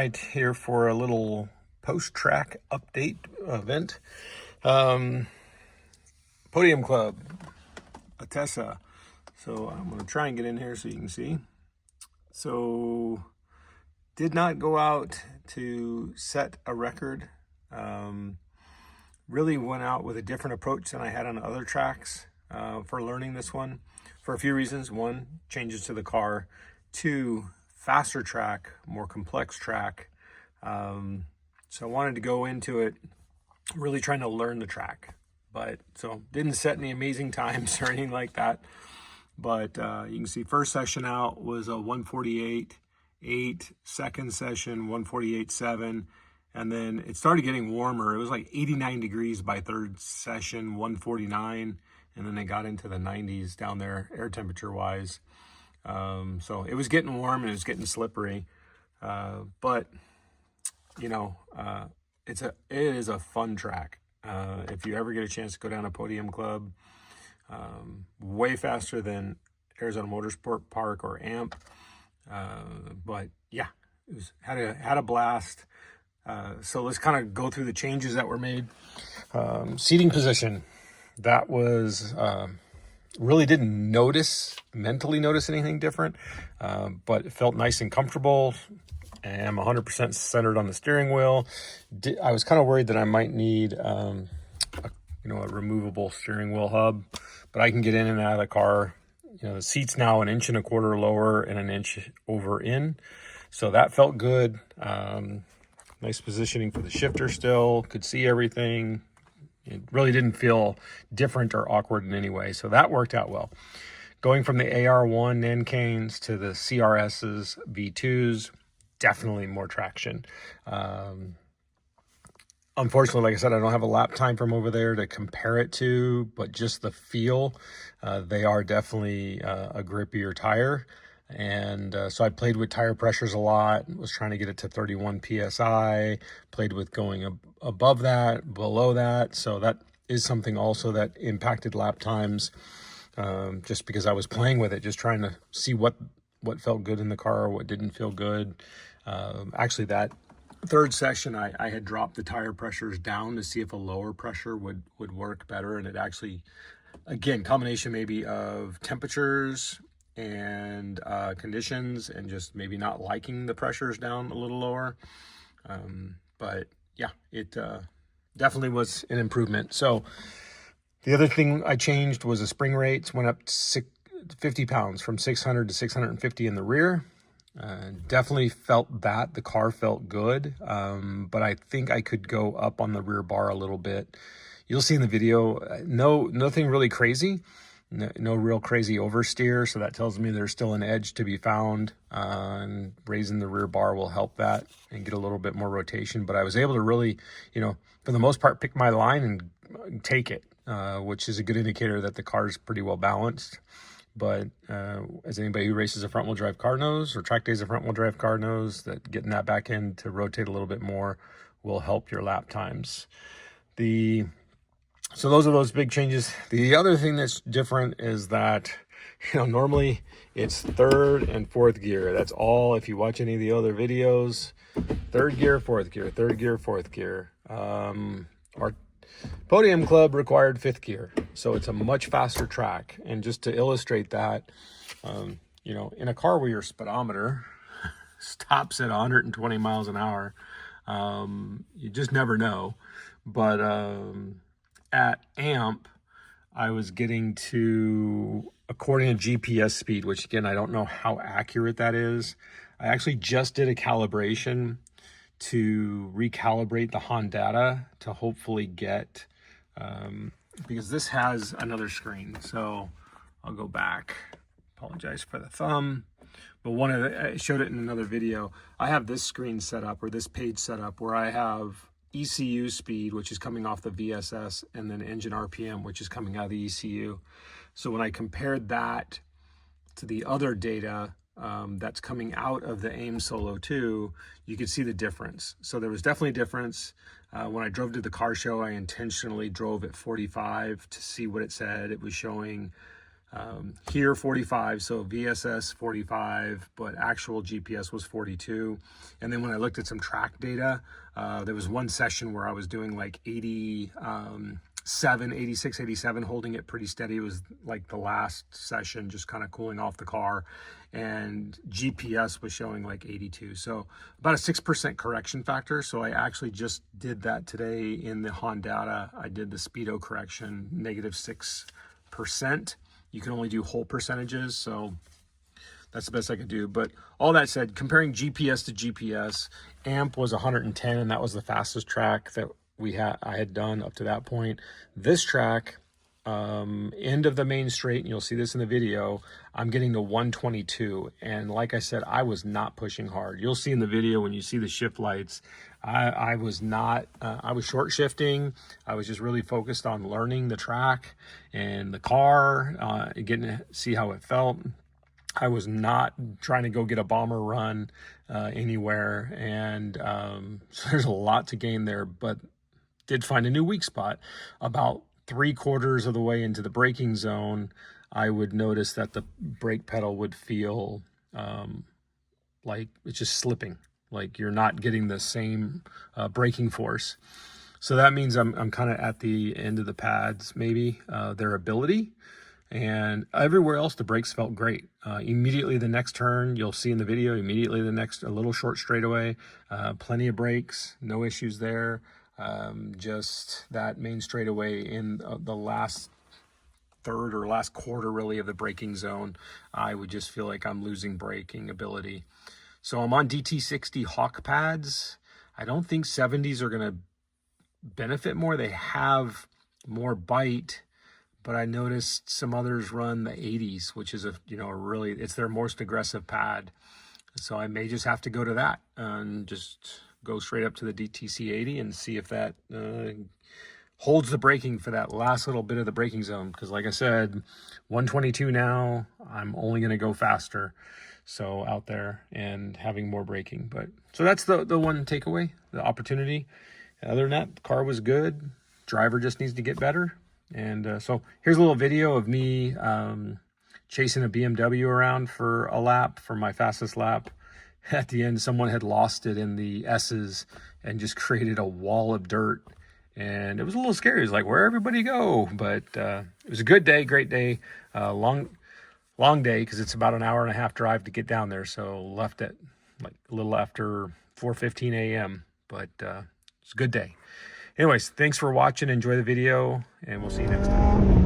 tonight here for a little post-track update event. Podium Club, Atessa. So I'm going to try and get in here so you can see. So did not go out to set a record. Really went out with a different approach than I had on other tracks for learning this one for a few reasons. One, changes to the car. Two, faster track, more complex track. So I wanted to go into it really trying to learn the track. But so didn't set any amazing times or anything like that. But you can see first session out was a 148.8, second session 148.7, and then it started getting warmer. It was like 89 degrees by third session, 149, and then they got into the 90s down there air temperature wise. So it was getting warm and it was getting slippery, but you know, it is a fun track. If you ever get a chance to go down to Podium Club, way faster than Arizona Motorsport Park or AMP. But yeah, it was had a blast. So let's kind of go through the changes that were made. Seating position, that was really didn't mentally notice anything different, but it felt nice and comfortable. And I'm 100% centered on the steering wheel. I was kind of worried that I might need a removable steering wheel hub, but I can get in and out of the car. You know, the seat's now 1.25 inches lower and 1 inch over in, so that felt good. Nice positioning for the shifter still, could see everything. It really didn't feel different or awkward in any way, so that worked out well. Going from the AR1 Nancanes to the CRS's V2s, definitely more traction. Unfortunately, like I said, I don't have a lap time from over there to compare it to, but just the feel, they are definitely a grippier tire. And so I played with tire pressures a lot, was trying to get it to 31 PSI, played with going above that, below that. So that is something also that impacted lap times, just because I was playing with it, just trying to see what felt good in the car, what didn't feel good. Actually, that third session, I had dropped the tire pressures down to see if a lower pressure would work better. And it actually, again, combination maybe of temperatures and conditions and just maybe not liking the pressures down a little lower. But yeah, it definitely was an improvement. So the other thing I changed was the spring rates went up 50 pounds from 600 to 650 in the rear. Definitely felt that the car felt good, but I think I could go up on the rear bar a little bit. You'll see in the video, nothing really crazy, no real crazy oversteer. So that tells me there's still an edge to be found, and raising the rear bar will help that and get a little bit more rotation. But I was able to really, for the most part, pick my line and take it, which is a good indicator that the car is pretty well balanced. But as anybody who races a front-wheel drive car knows, or track days a front-wheel drive car knows, that getting that back end to rotate a little bit more will help your lap times. So those are those big changes. The other thing that's different is that, normally it's third and fourth gear. That's all. If you watch any of the other videos, third gear, fourth gear, third gear, fourth gear. Our Podium Club required fifth gear, so it's a much faster track. And just to illustrate that, in a car where your speedometer stops at 120 miles an hour, you just never know. But at AMP, I was getting to, according to GPS speed, which again, I don't know how accurate that is. I actually just did a calibration to recalibrate the Honda to hopefully get, because this has another screen. So I'll go back, apologize for the thumb, but I showed it in another video. I have this screen set up, or this page set up, where I have ECU speed, which is coming off the VSS, and then engine RPM, which is coming out of the ECU. So when I compared that to the other data that's coming out of the AIM Solo 2, you could see the difference. So there was definitely a difference. When I drove to the car show, I intentionally drove at 45 to see what it said. It was showing Here 45, so VSS 45, but actual GPS was 42. And then when I looked at some track data, there was one session where I was doing like 86, 87, holding it pretty steady. It was like the last session, just kind of cooling off the car, and GPS was showing like 82. So about a 6% correction factor. So I actually just did that today in the Honda. I did the speedo correction, -6%. You can only do whole percentages, so that's the best I could do. But all that said, comparing GPS to GPS, AMP was 110, and that was the fastest track that I had done up to that point. This track, end of the main straight, and you'll see this in the video, I'm getting to 122. And like I said, I was not pushing hard. You'll see in the video when you see the shift lights, I was not, I was short shifting. I was just really focused on learning the track and the car, getting to see how it felt. I was not trying to go get a bomber run anywhere. And so there's a lot to gain there, but did find a new weak spot. About 3/4 of the way into the braking zone, I would notice that the brake pedal would feel like it's just slipping, like you're not getting the same braking force. So that means I'm kind of at the end of the pads, maybe their ability. And everywhere else, the brakes felt great. Immediately the next turn, you'll see in the video, immediately the next, a little short straightaway, plenty of brakes, no issues there. Just that main straightaway in the last third or last quarter really of the braking zone, I would just feel like I'm losing braking ability. So I'm on DT60 Hawk pads. I don't think 70s are going to benefit more. They have more bite, but I noticed some others run the 80s, which is it's their most aggressive pad. So I may just have to go to that and just go straight up to the DTC 80 and see if that holds the braking for that last little bit of the braking zone. Because like I said, 122 now, I'm only going to go faster. So out there and having more braking. But so that's the one takeaway, the opportunity. Other than that, the car was good. Driver just needs to get better. And so here's a little video of me chasing a BMW around for a lap, for my fastest lap. At the end, someone had lost it in the S's and just created a wall of dirt. And it was a little scary. It was like, where everybody go? But it was a good day, great day, long day, because it's about an hour and a half drive to get down there. So left at like a little after 4:15 a.m. But it's a good day. Anyways, thanks for watching. Enjoy the video, and we'll see you next time.